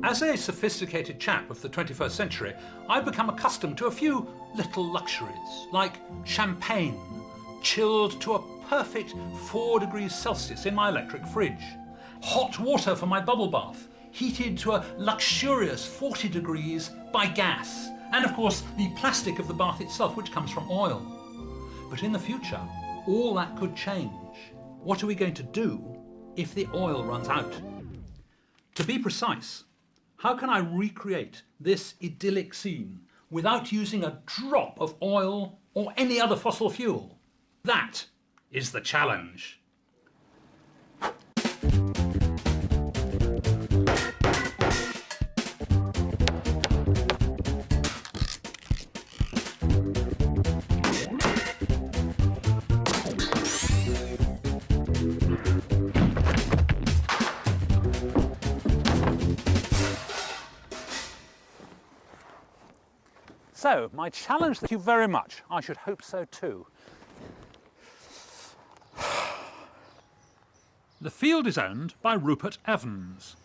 As a sophisticated chap of the 21st century, I've become accustomed to a few little luxuries, like champagne, chilled to a perfect 4 degrees Celsius in my electric fridge, hot water for my bubble bath, heated to a luxurious 40 degrees by gas, and of course the plastic of the bath itself, which comes from oil. But in the future, all that could change. What are we going to do if the oil runs out? To be precise, how can I recreate this idyllic scene without using a drop of oil or any other fossil fuel? That is the challenge. So, my challenge, thank you very much. I should hope so too. The field is owned by Rupert Evans.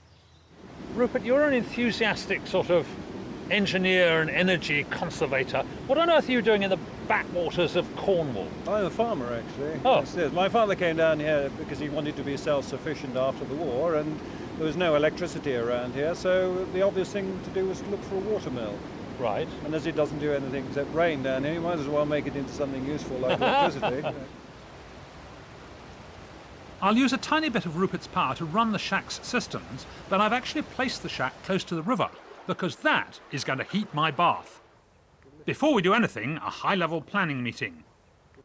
Rupert, you're an enthusiastic sort of engineer and energy conservator. What on earth are you doing in the backwaters of Cornwall? I'm a farmer, actually. Oh. Yes. My father came down here because he wanted to be self-sufficient after the war, and there was no electricity around here, so the obvious thing to do was to look for a water mill. Right. And as it doesn't do anything except rain down here, you might as well make it into something useful like electricity. I'll use a tiny bit of Rupert's power to run the shack's systems, but I've actually placed the shack close to the river, because that is going to heat my bath. Before we do anything, a high-level planning meeting.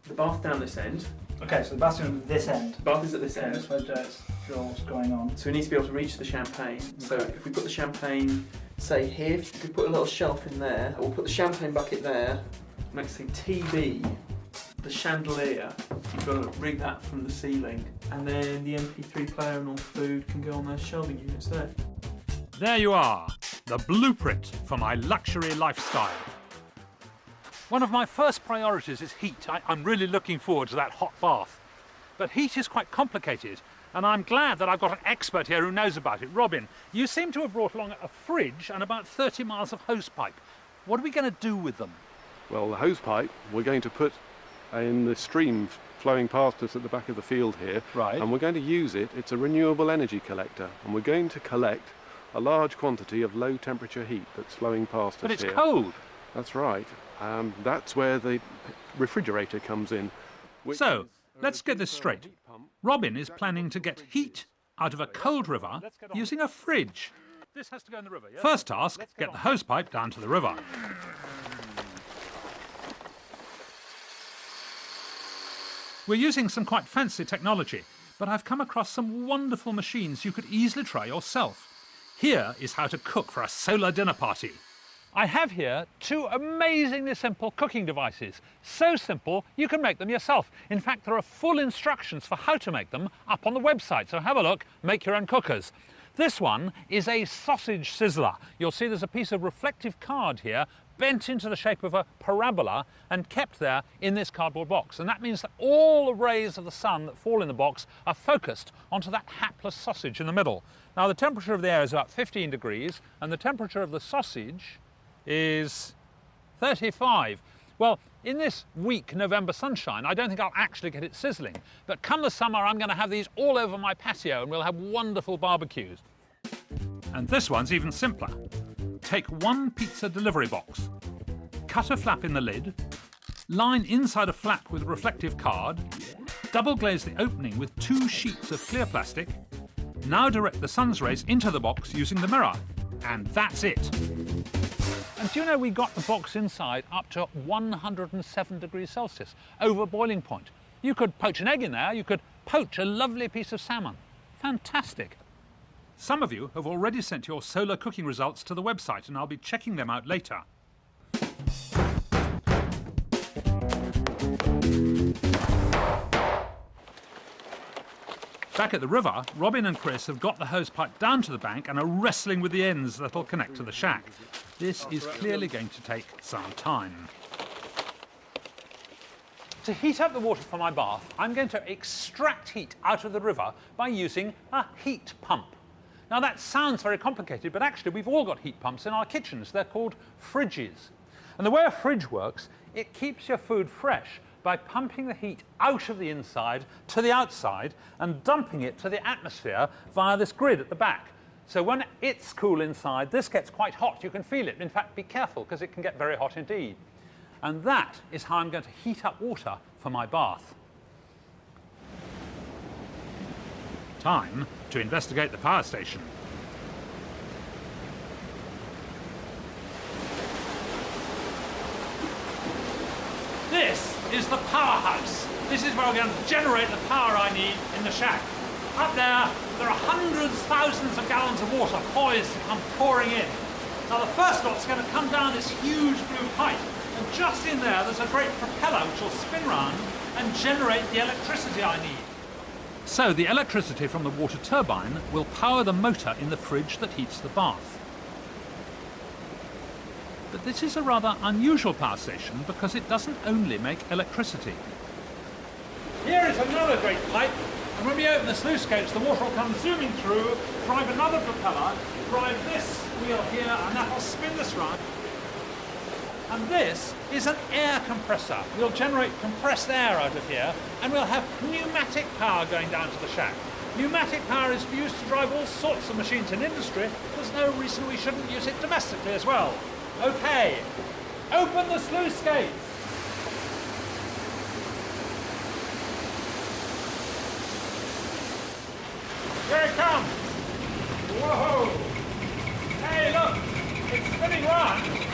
The bath down this end. Okay, so the bathroom at this end. The bath is at this end. This way Joe's sure what's going on. So we need to be able to reach the champagne. So if we put the champagne, say here, if we put a little shelf in there, we'll put the champagne bucket there, next to TV, the chandelier, you've got to rig that from the ceiling, and then the MP3 player and all food can go on those shelving units there. There you are, the blueprint for my luxury lifestyle. One of my first priorities is heat. I'm really looking forward to that hot bath. But heat is quite complicated, and I'm glad that I've got an expert here who knows about it. Robin, you seem to have brought along a fridge and about 30 miles of hose pipe. What are we going to do with them? Well, the hose pipe we're going to put in the stream flowing past us at the back of the field here. Right. And we're going to use it. It's a renewable energy collector, and we're going to collect a large quantity of low temperature heat that's flowing past us But it's here. cold. That's right. That's where the refrigerator comes in. So, let's get this straight. Robin is planning to get heat out of a cold river using a fridge. This has to go in the river, yeah? First task, get the hose pipe down to the river. We're using some quite fancy technology, but I've come across some wonderful machines you could easily try yourself. Here is how to cook for a solar dinner party. I have here two amazingly simple cooking devices. So simple, you can make them yourself. In fact, there are full instructions for how to make them up on the website, so have a look, make your own cookers. This one is a sausage sizzler. You'll see there's a piece of reflective card here, bent into the shape of a parabola and kept there in this cardboard box. And that means that all the rays of the sun that fall in the box are focused onto that hapless sausage in the middle. Now, the temperature of the air is about 15 degrees, and the temperature of the sausage is 35. Well, in this weak November sunshine, I don't think I'll actually get it sizzling. But come the summer, I'm going to have these all over my patio and we'll have wonderful barbecues. And this one's even simpler. Take one pizza delivery box, cut a flap in the lid, line inside a flap with a reflective card, double glaze the opening with 2 sheets of clear plastic. Now direct the sun's rays into the box using the mirror. And that's it. And do you know we got the box inside up to 107 degrees Celsius, over boiling point. You could poach an egg in there, you could poach a lovely piece of salmon. Fantastic. Some of you have already sent your solar cooking results to the website, and I'll be checking them out later. Back at the river, Robin and Chris have got the hosepipe down to the bank and are wrestling with the ends that'll connect to the shack. This is clearly going to take some time. To heat up the water for my bath, I'm going to extract heat out of the river by using a heat pump. Now that sounds very complicated, but actually we've all got heat pumps in our kitchens. They're called fridges. And the way a fridge works, it keeps your food fresh by pumping the heat out of the inside to the outside and dumping it to the atmosphere via this grid at the back. So when it's cool inside, this gets quite hot. You can feel it. In fact, be careful, because it can get very hot indeed. And that is how I'm going to heat up water for my bath. Time to investigate the power station. This is the powerhouse. This is where we're going to generate the power I need in the shack. Up there are hundreds, thousands of gallons of water poised to come pouring in. Now the first lot's going to come down this huge blue pipe, and just in there's a great propeller which will spin round and generate the electricity I need. So the electricity from the water turbine will power the motor in the fridge that heats the bath. But this is a rather unusual power station because it doesn't only make electricity. Here is another great pipe, and when we open the sluice gates, the water will come zooming through, drive another propeller, drive this wheel here, and that will spin this round. And this is an air compressor. We'll generate compressed air out of here, and we'll have pneumatic power going down to the shack. Pneumatic power is used to drive all sorts of machines in industry. There's no reason we shouldn't use it domestically as well. Okay, open the sluice gates. Here it comes. Whoa! Hey, look, it's spinning round.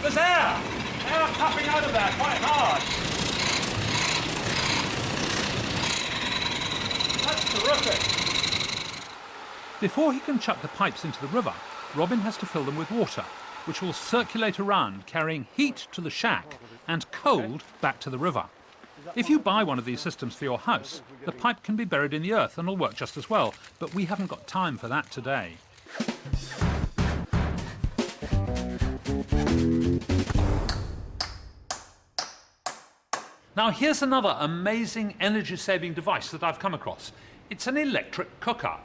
There's air puffing out of there quite hard. That's terrific. Before he can chuck the pipes into the river, Robin has to fill them with water, which will circulate around, carrying heat to the shack and cold back to the river. If you buy one of these systems for your house, the pipe can be buried in the earth and will work just as well, but we haven't got time for that today. Now here's another amazing energy-saving device that I've come across. It's an electric cooker.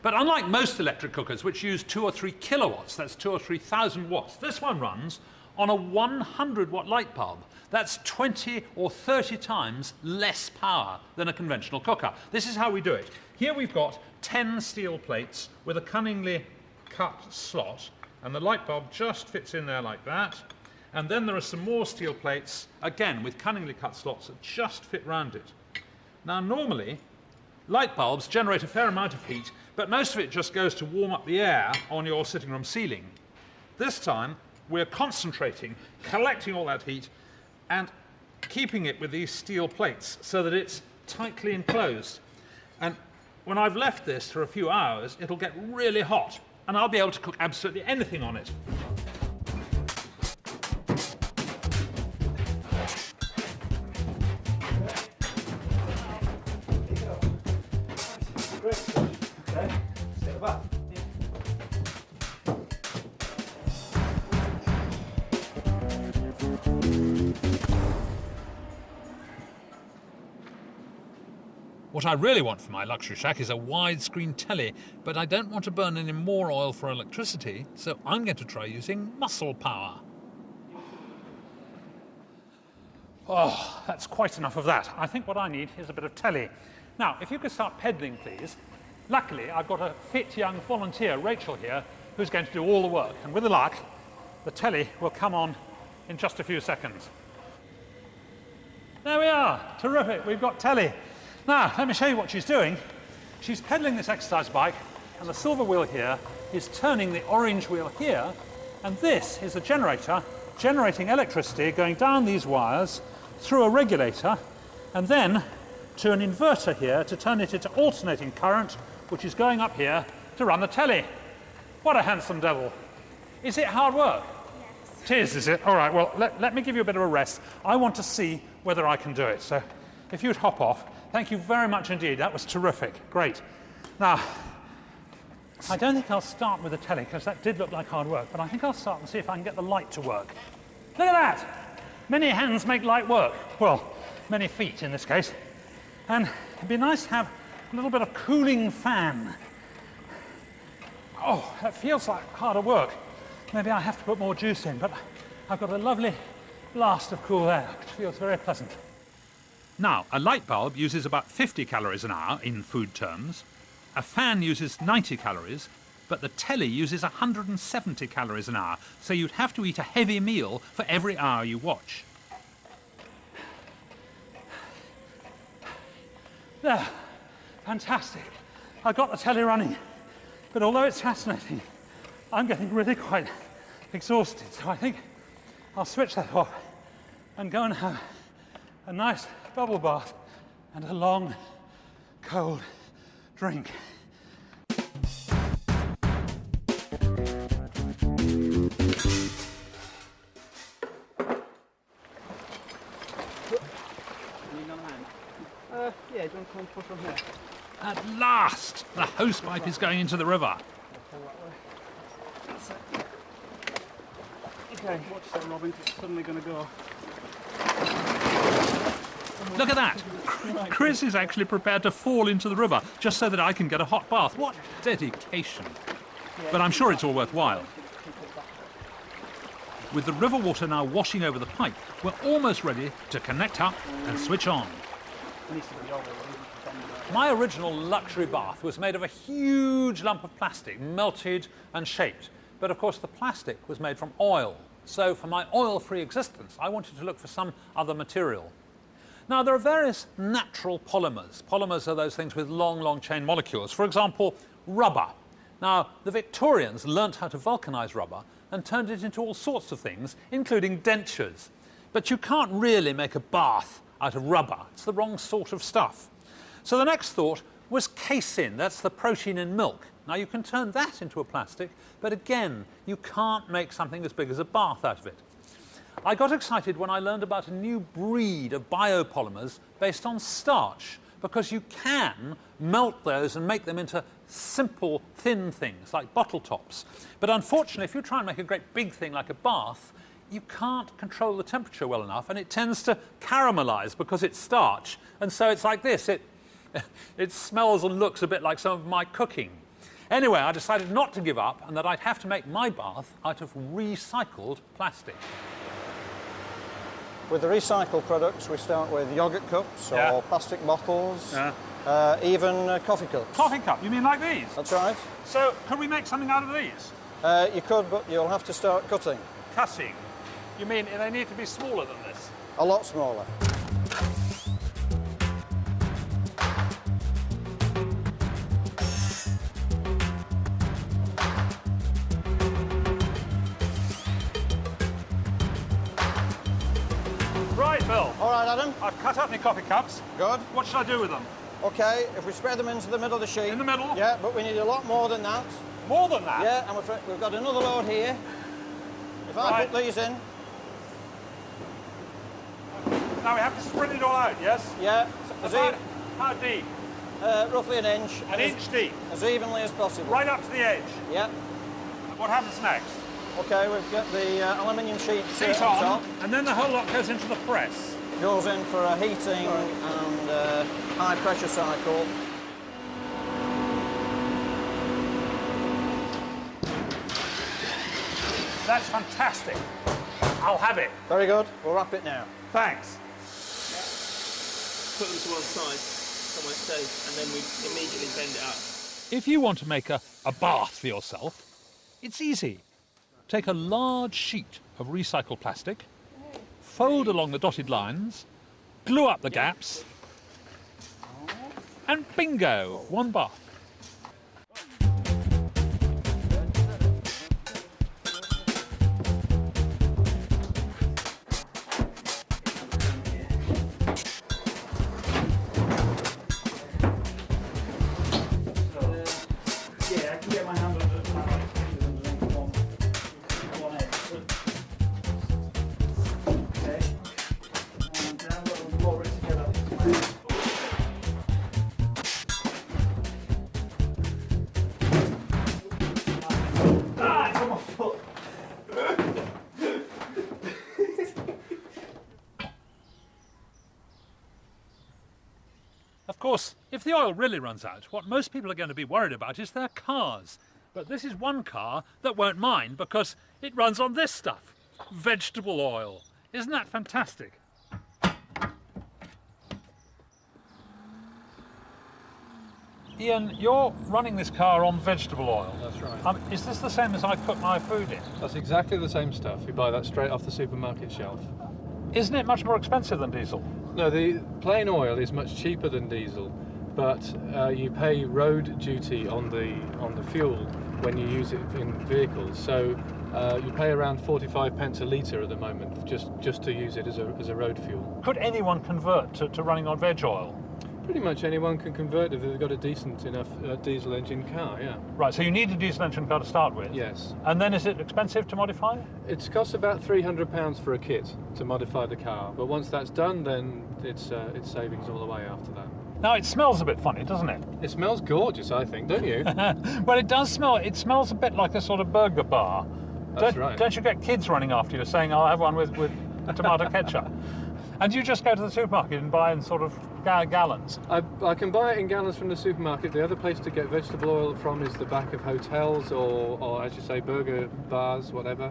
But unlike most electric cookers, which use 2 or 3 kilowatts, that's 2,000 or 3,000 watts, this one runs on a 100-watt light bulb. That's 20 or 30 times less power than a conventional cooker. This is how we do it. Here we've got 10 steel plates with a cunningly cut slot, and the light bulb just fits in there like that. And then there are some more steel plates, again with cunningly cut slots that just fit round it. Now normally, light bulbs generate a fair amount of heat, but most of it just goes to warm up the air on your sitting room ceiling. This time, we're concentrating, collecting all that heat, and keeping it with these steel plates so that it's tightly enclosed. And when I've left this for a few hours, it'll get really hot, and I'll be able to cook absolutely anything on it. What I really want for my luxury shack is a widescreen telly, but I don't want to burn any more oil for electricity, so I'm going to try using muscle power. Oh, that's quite enough of that. I think what I need is a bit of telly. Now, if you could start pedalling, please. Luckily, I've got a fit young volunteer, Rachel, here, who's going to do all the work. And with the luck, the telly will come on in just a few seconds. There we are. Terrific. We've got telly. Now, let me show you what she's doing. She's pedaling this exercise bike, and the silver wheel here is turning the orange wheel here, and this is a generator generating electricity going down these wires through a regulator, and then to an inverter here to turn it into alternating current, which is going up here to run the telly. What a handsome devil. Is it hard work? Yes. It is it? All right, well, let me give you a bit of a rest. I want to see whether I can do it. So if you'd hop off. Thank you very much indeed. That was terrific. Great. Now, I don't think I'll start with the telly because that did look like hard work, but I think I'll start and see if I can get the light to work. Look at that! Many hands make light work. Well, many feet in this case. And it'd be nice to have a little bit of cooling fan. Oh, that feels like harder work. Maybe I have to put more juice in, but I've got a lovely blast of cool air, which feels very pleasant. Now, a light bulb uses about 50 calories an hour in food terms. A fan uses 90 calories, but the telly uses 170 calories an hour, so you'd have to eat a heavy meal for every hour you watch. There, fantastic. I got the telly running, but although it's fascinating, I'm getting really quite exhausted, so I think I'll switch that off and go and have a nice bubble bath and a long, cold drink. Yeah, do you want to come and push on here? At last, the hose pipe is going into the river. Okay, watch that, Robin, it's suddenly going to go. Look at that. Chris is actually prepared to fall into the river just so that I can get a hot bath. What dedication. But I'm sure it's all worthwhile. With the river water now washing over the pipe, we're almost ready to connect up and switch on. My original luxury bath was made of a huge lump of plastic, melted and shaped. But of course the plastic was made from oil. So for my oil-free existence, I wanted to look for some other material. Now there are various natural polymers. Polymers are those things with long, long chain molecules. For example, rubber. Now the Victorians learnt how to vulcanize rubber and turned it into all sorts of things, including dentures. But you can't really make a bath out of rubber. It's the wrong sort of stuff. So the next thought was casein. That's the protein in milk. Now you can turn that into a plastic, but again, you can't make something as big as a bath out of it. I got excited when I learned about a new breed of biopolymers based on starch, because you can melt those and make them into simple, thin things like bottle tops. But unfortunately, if you try and make a great big thing like a bath, you can't control the temperature well enough, and it tends to caramelize because it's starch. And so it's like this. It smells and looks a bit like some of my cooking. Anyway, I decided not to give up and that I'd have to make my bath out of recycled plastic. With the recycled products, we start with yogurt cups or plastic bottles, even coffee cups. Coffee cup? You mean like these? That's right. So, could we make something out of these? You could, but you'll have to start cutting. Cutting? You mean they need to be smaller than this? A lot smaller. Right, Bill. All right, Adam. I've cut up my coffee cups. Good. What should I do with them? OK, if we spread them into the middle of the sheet. In the middle? Yeah, but we need a lot more than that. More than that? Yeah, and we've got another load here. If I put these in. Now we have to spread it all out, yes? Yeah. How deep? Roughly an inch. An inch deep? As evenly as possible. Right up to the edge? Yeah. What happens next? OK, we've got the aluminium sheet on top, and then the whole lot goes into the press. Goes in for a heating and high pressure cycle. That's fantastic. I'll have it. Very good. We'll wrap it now. Thanks. Put them to one side, somewhere safe, and then we immediately bend it up. If you want to make a bath for yourself, it's easy. Take a large sheet of recycled plastic, fold along the dotted lines, glue up the gaps, and bingo, one bath. Yeah, I can get my hand under one edge. Okay. And now we'll lower it together. Ah, it's on my foot. Of course, if the oil really runs out, what most people are going to be worried about is their cars. But this is one car that won't mind because it runs on this stuff, vegetable oil. Isn't that fantastic? Ian, you're running this car on vegetable oil. That's right. Is this the same as I put my food in? That's exactly the same stuff. You buy that straight off the supermarket shelf. Isn't it much more expensive than diesel? No, the plain oil is much cheaper than diesel, but you pay road duty on the fuel when you use it in vehicles. So you pay around 45 pence a litre at the moment just to use it as a road fuel. Could anyone convert to running on veg oil? Pretty much anyone can convert if they've got a decent enough diesel engine car, yeah. Right, so you need a diesel engine car to start with? Yes. And then is it expensive to modify? It costs about £300 for a kit to modify the car, but once that's done, then it's savings all the way after that. Now, it smells a bit funny, doesn't it? It smells gorgeous, I think, don't you? Well, it does smell. It smells a bit like a sort of burger bar. That's right. Don't you get kids running after you saying, I'll have one with tomato ketchup? And you just go to the supermarket and buy in sort of gallons? I can buy it in gallons from the supermarket. The other place to get vegetable oil from is the back of hotels or as you say, burger bars, whatever,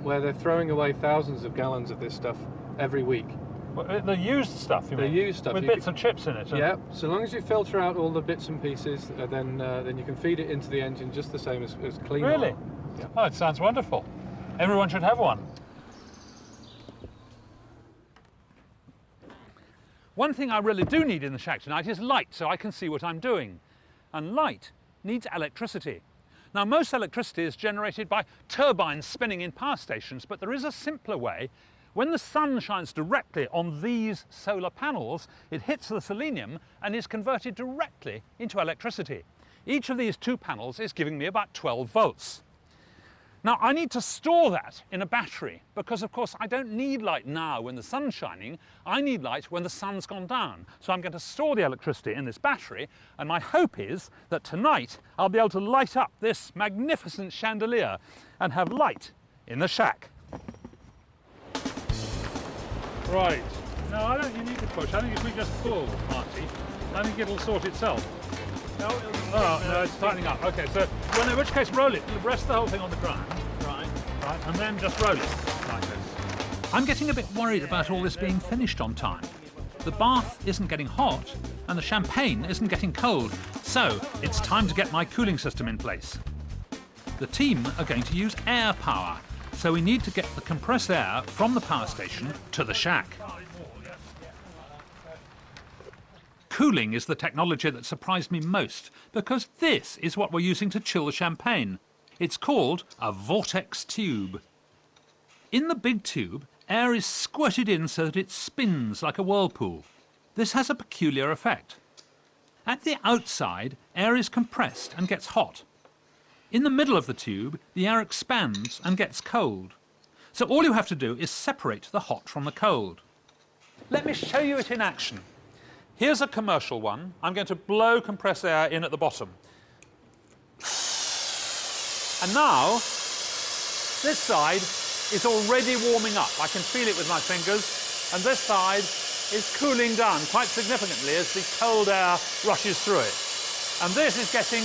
where they're throwing away thousands of gallons of this stuff every week. Well, the used stuff, you mean? The used stuff. With bits of chips in it? Yeah, so long as you filter out all the bits and pieces, then you can feed it into the engine just the same as clean oil. Really? Yeah. Oh, it sounds wonderful. Everyone should have one. One thing I really do need in the shack tonight is light, so I can see what I'm doing. And light needs electricity. Now, most electricity is generated by turbines spinning in power stations, but there is a simpler way. When the sun shines directly on these solar panels, it hits the selenium and is converted directly into electricity. Each of these 2 panels is giving me about 12 volts. Now, I need to store that in a battery because, of course, I don't need light now when the sun's shining. I need light when the sun's gone down. So I'm going to store the electricity in this battery, and my hope is that tonight I'll be able to light up this magnificent chandelier and have light in the shack. Right. No, I don't think you need to push. I think if we just pull, Marty, I think it'll sort itself. No, No, it's tightening up. Okay, so in which case roll it. Rest the whole thing on the ground. Right. Right, and then just roll it like this. I'm getting a bit worried about all this being finished on time. The bath isn't getting hot and the champagne isn't getting cold, so it's time to get my cooling system in place. The team are going to use air power, so we need to get the compressed air from the power station to the shack. Cooling is the technology that surprised me most, because this is what we're using to chill the champagne. It's called a Vortex tube. In the big tube, air is squirted in so that it spins like a whirlpool. This has a peculiar effect. At the outside, air is compressed and gets hot. In the middle of the tube, the air expands and gets cold. So all you have to do is separate the hot from the cold. Let me show you it in action. Here's a commercial one. I'm going to blow compressed air in at the bottom. And now, this side is already warming up. I can feel it with my fingers. And this side is cooling down quite significantly as the cold air rushes through it. And this is getting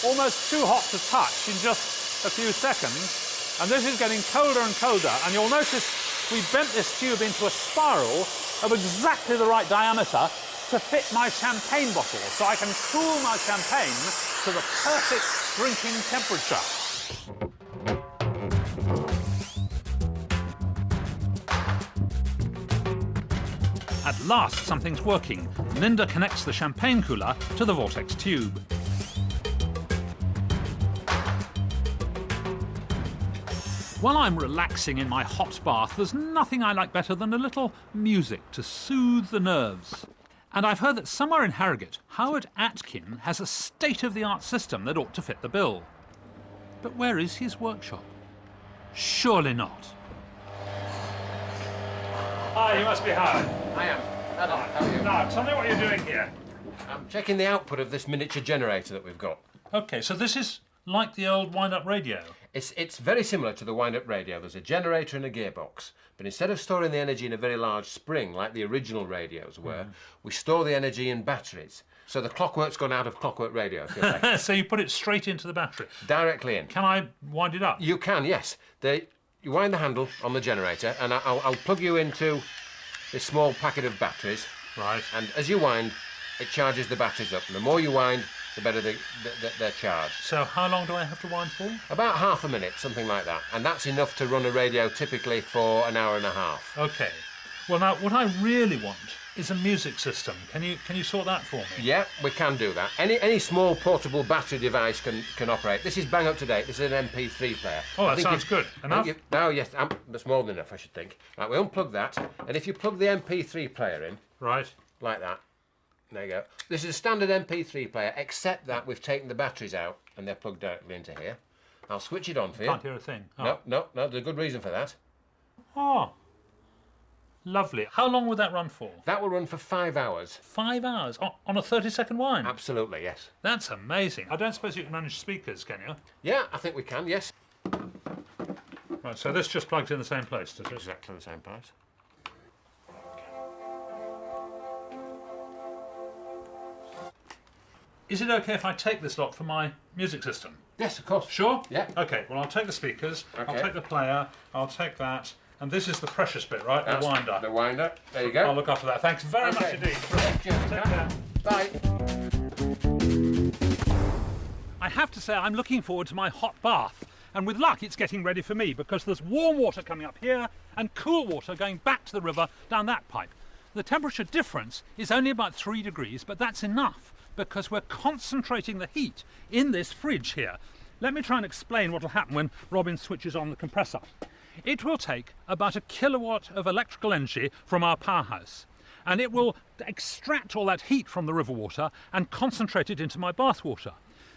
almost too hot to touch in just a few seconds. And this is getting colder and colder. And you'll notice we bent this tube into a spiral of exactly the right diameter to fit my champagne bottle, so I can cool my champagne to the perfect drinking temperature. At last, something's working. Linda connects the champagne cooler to the Vortex tube. While I'm relaxing in my hot bath, there's nothing I like better than a little music to soothe the nerves. And I've heard that somewhere in Harrogate, Howard Atkin has a state-of-the-art system that ought to fit the bill. But where is his workshop? Surely not. Hi, you must be Howard. I am. Hello, how are you? Now, tell me what you're doing here. I'm checking the output of this miniature generator that we've got. OK, so this is like the old wind-up radio. It's very similar to the wind-up radio. There's a generator and a gearbox. But instead of storing the energy in a very large spring, like the original radios were, we store the energy in batteries. So the clockwork's gone out of Clockwork Radio, if you like. So you put it straight into the battery? Directly in. Can I wind it up? You can, yes. You wind the handle on the generator, and I'll plug you into this small packet of batteries. Right. And as you wind, it charges the batteries up. And the more you wind, the better they're charged. So how long do I have to wind for? About half a minute, something like that. And that's enough to run a radio typically for an hour and a half. OK. Well, now, what I really want is a music system. Can you sort that for me? Yeah, we can do that. Any small portable battery device can operate. This is bang up to date. This is an MP3 player. Oh, that sounds good. Enough? Oh, yes, that's more than enough, I should think. Right, we unplug that, and if you plug the MP3 player in... Right. Like that. There you go. This is a standard MP3 player, except that we've taken the batteries out, and they're plugged directly into here. I'll switch it on for you. Can't hear a thing. Oh. No, there's a good reason for that. Oh. Lovely. How long would that run for? That will run for 5 hours. 5 hours? On a 30-second wind? Absolutely, yes. That's amazing. I don't suppose you can manage speakers, can you? Yeah, I think we can, yes. Right, so this just plugs in the same place, does it? Exactly the same place. Is it OK if I take this lot for my music system? Yes, of course. Sure? Yeah. OK, well, I'll take the speakers, Okay. I'll take the player, I'll take that, and this is the precious bit, right? The winder. The winder. There you go. I'll look after that. Thanks very much indeed. Take care. Bye. I have to say I'm looking forward to my hot bath. And with luck, it's getting ready for me because there's warm water coming up here and cool water going back to the river down that pipe. The temperature difference is only about 3 degrees, but that's enough because we're concentrating the heat in this fridge here. Let me try and explain what will happen when Robin switches on the compressor. It will take about 1 kilowatt of electrical energy from our powerhouse, and it will extract all that heat from the river water and concentrate it into my bath water.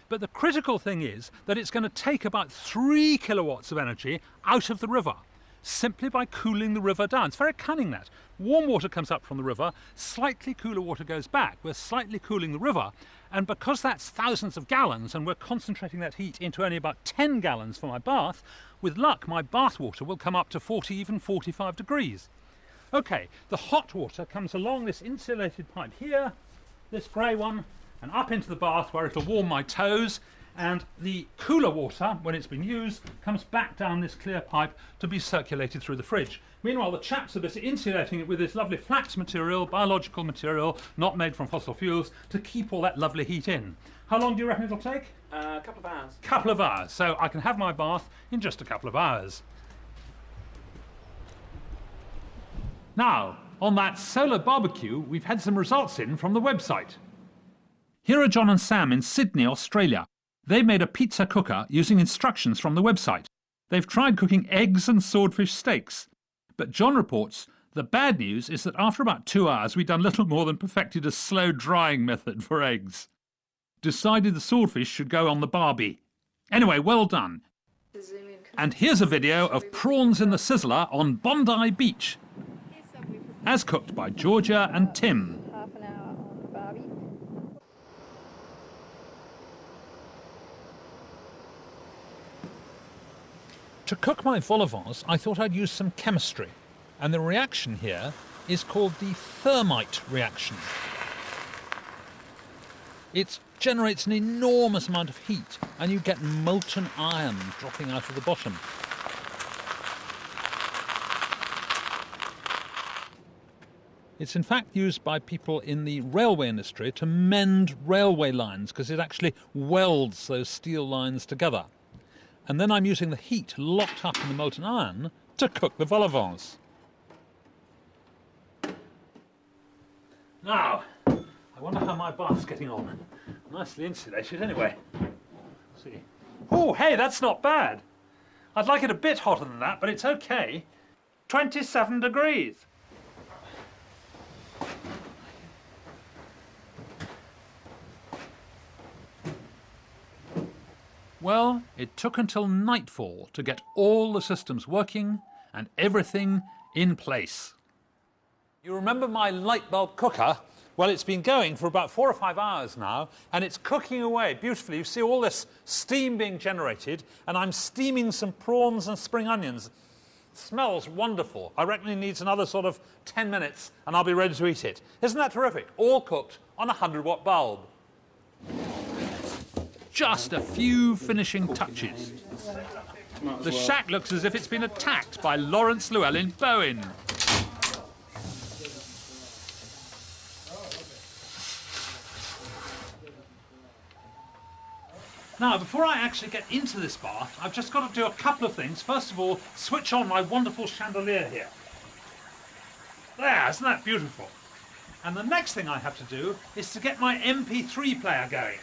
But the critical thing is that it's going to take about 3 kilowatts of energy out of the river, simply by cooling the river down. It's very cunning, that. Warm water comes up from the river, slightly cooler water goes back. We're slightly cooling the river, and because that's thousands of gallons and we're concentrating that heat into only about 10 gallons for my bath, with luck my bath water will come up to 40, even 45 degrees. OK, the hot water comes along this insulated pipe here, this grey one, and up into the bath where it'll warm my toes, and the cooler water, when it's been used, comes back down this clear pipe to be circulated through the fridge. Meanwhile, the chaps are busy insulating it with this lovely flax material, biological material, not made from fossil fuels, to keep all that lovely heat in. How long do you reckon it'll take? A couple of hours. Couple of hours, so I can have my bath in just a couple of hours. Now, on that solar barbecue, we've had some results in from the website. Here are John and Sam in Sydney, Australia. They've made a pizza cooker using instructions from the website. They've tried cooking eggs and swordfish steaks. But John reports the bad news is that after about 2 hours, we'd done little more than perfected a slow drying method for eggs. Decided the swordfish should go on the barbie. Anyway, well done. And here's a video of prawns in the sizzler on Bondi Beach, as cooked by Georgia and Tim. Half an hour on the barbie. To cook my vol au vents, I thought I'd use some chemistry. And the reaction here is called the Thermite reaction. It generates an enormous amount of heat, and you get molten iron dropping out of the bottom. It's in fact used by people in the railway industry to mend railway lines, because it actually welds those steel lines together. And then I'm using the heat locked up in the molten iron to cook the vol au vents. Now, I wonder how my bath's getting on. Nicely insulated anyway. Let's see. Oh, hey, that's not bad. I'd like it a bit hotter than that, but it's okay. 27 degrees. Well, it took until nightfall to get all the systems working and everything in place. You remember my light bulb cooker? Well, it's been going for about 4 or 5 hours now, and it's cooking away beautifully. You see all this steam being generated, and I'm steaming some prawns and spring onions. It smells wonderful. I reckon it needs another sort of 10 minutes, and I'll be ready to eat it. Isn't that terrific? All cooked, on a 100-watt bulb. Just a few finishing touches. The shack looks as if it's been attacked by Lawrence Llewellyn Bowen. Now, before I actually get into this bath, I've just got to do a couple of things. First of all, switch on my wonderful chandelier here. There, isn't that beautiful? And the next thing I have to do is to get my MP3 player going.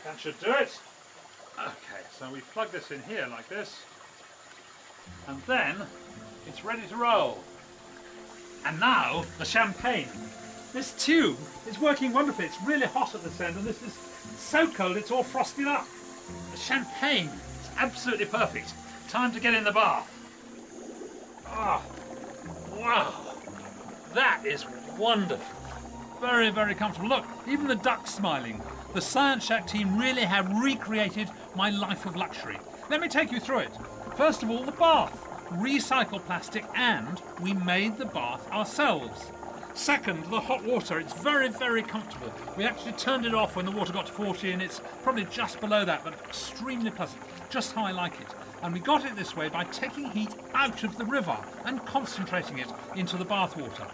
That should do it. Okay, so we plug this in here like this. And then it's ready to roll. And now, the champagne. This tube is working wonderfully. It's really hot at this end, and this is so cold it's all frosted up. The champagne is absolutely perfect. Time to get in the bath. Oh, wow. That is wonderful. Very, very comfortable. Look, even the duck's smiling. The Science Shack team really have recreated my life of luxury. Let me take you through it. First of all, the bath. Recycled plastic, and we made the bath ourselves. Second, the hot water. It's very, very comfortable. We actually turned it off when the water got to 40, and it's probably just below that, but extremely pleasant. Just how I like it. And we got it this way by taking heat out of the river and concentrating it into the bath water.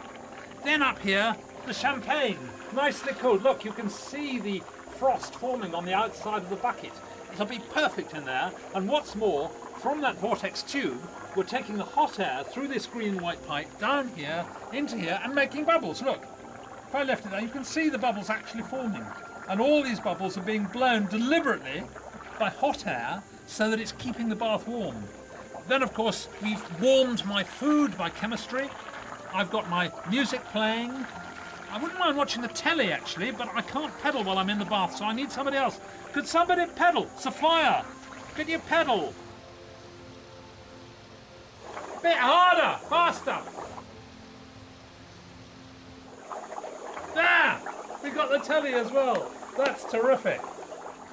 Then up here, the champagne. Nicely cooled. Look, you can see the frost forming on the outside of the bucket. It'll be perfect in there. And what's more, from that Vortex tube, we're taking the hot air through this green and white pipe down here, into here, and making bubbles. Look, if I left it there, you can see the bubbles actually forming. And all these bubbles are being blown deliberately by hot air so that it's keeping the bath warm. Then, of course, we've warmed my food by chemistry. I've got my music playing. I wouldn't mind watching the telly, actually, but I can't pedal while I'm in the bath, so I need somebody else. Could somebody pedal? Sophia, could you pedal? Bit harder, faster. There! We've got the telly as well. That's terrific.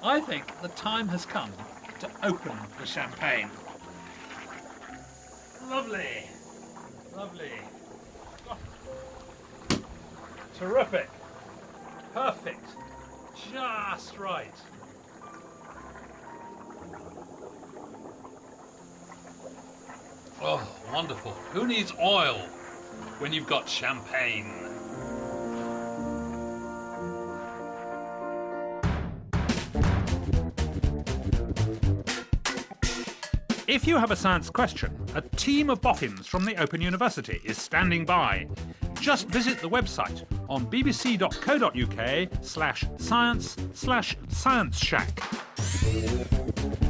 I think the time has come to open the champagne. Lovely. Lovely. Oh. Terrific. Perfect. Just right. Oh, wonderful. Who needs oil when you've got champagne? If you have a science question, a team of boffins from the Open University is standing by. Just visit the website on bbc.co.uk/science/scienceshack.